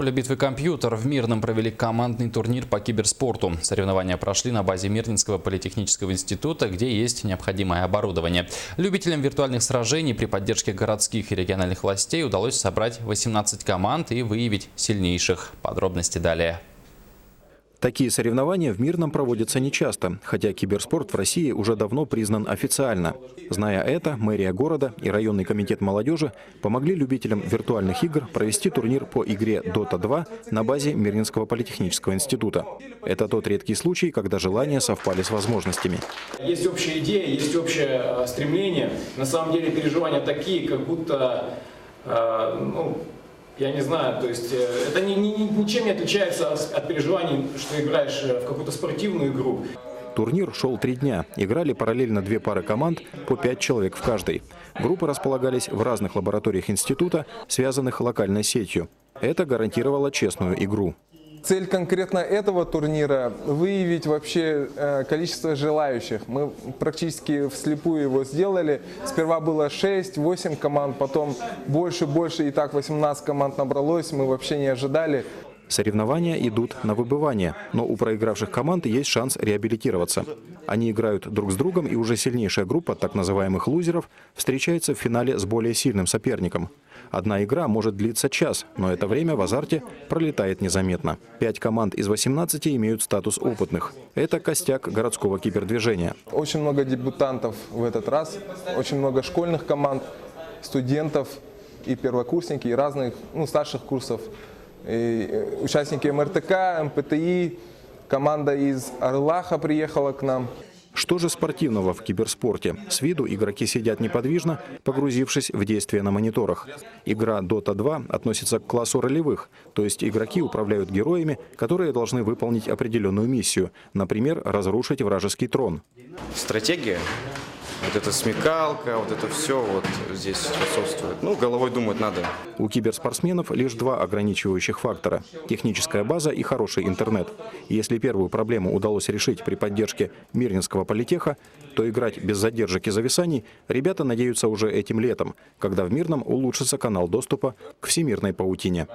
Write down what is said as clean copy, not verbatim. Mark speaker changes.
Speaker 1: Поле битвы «Компьютер» в Мирном провели командный турнир по киберспорту. Соревнования прошли на базе Мирнинского политехнического института, где есть необходимое оборудование. Любителям виртуальных сражений при поддержке городских и региональных властей удалось собрать 18 команд и выявить сильнейших. Подробности далее.
Speaker 2: Такие соревнования в Мирном проводятся нечасто, хотя киберспорт в России уже давно признан официально. Зная это, мэрия города и районный комитет молодежи помогли любителям виртуальных игр провести турнир по игре Dota 2 на базе Мирнинского политехнического института. Это тот редкий случай, когда желания совпали с возможностями.
Speaker 3: Есть общая идея, есть общее стремление. На самом деле переживания такие, как будто... Я не знаю, то есть это ничем не отличается от переживаний, что играешь в какую-то спортивную игру.
Speaker 2: Турнир шел 3 дня. Играли параллельно 2 пары команд, по 5 человек в каждой. Группы располагались в разных лабораториях института, связанных локальной сетью. Это гарантировало честную игру.
Speaker 4: Цель конкретно этого турнира – выявить вообще количество желающих. Мы практически вслепую его сделали. Сперва было 6-8 команд, потом больше, и так 18 команд набралось. Мы вообще не ожидали.
Speaker 2: Соревнования идут на выбывание, но у проигравших команд есть шанс реабилитироваться. Они играют друг с другом, и уже сильнейшая группа так называемых лузеров встречается в финале с более сильным соперником. Одна игра может длиться час, но это время в азарте пролетает незаметно. 5 команд из 18 имеют статус опытных. Это костяк городского кибердвижения.
Speaker 4: Очень много дебютантов в этот раз, очень много школьных команд, студентов и первокурсники, и разных старших курсов. И участники МРТК, МПТИ, команда из Орлаха приехала к нам.
Speaker 2: Что же спортивного в киберспорте? С виду игроки сидят неподвижно, погрузившись в действия на мониторах. Игра Dota 2 относится к классу ролевых, то есть игроки управляют героями, которые должны выполнить определенную миссию, например, разрушить вражеский трон.
Speaker 5: Стратегия, вот эта смекалка, вот это все вот здесь присутствует. Головой думать надо.
Speaker 2: У киберспортсменов лишь 2 ограничивающих фактора – техническая база и хороший интернет. Если первую проблему удалось решить при поддержке Мирнинского политеха, то играть без задержек и зависаний ребята надеются уже этим летом, когда в Мирном улучшится канал доступа к всемирной паутине.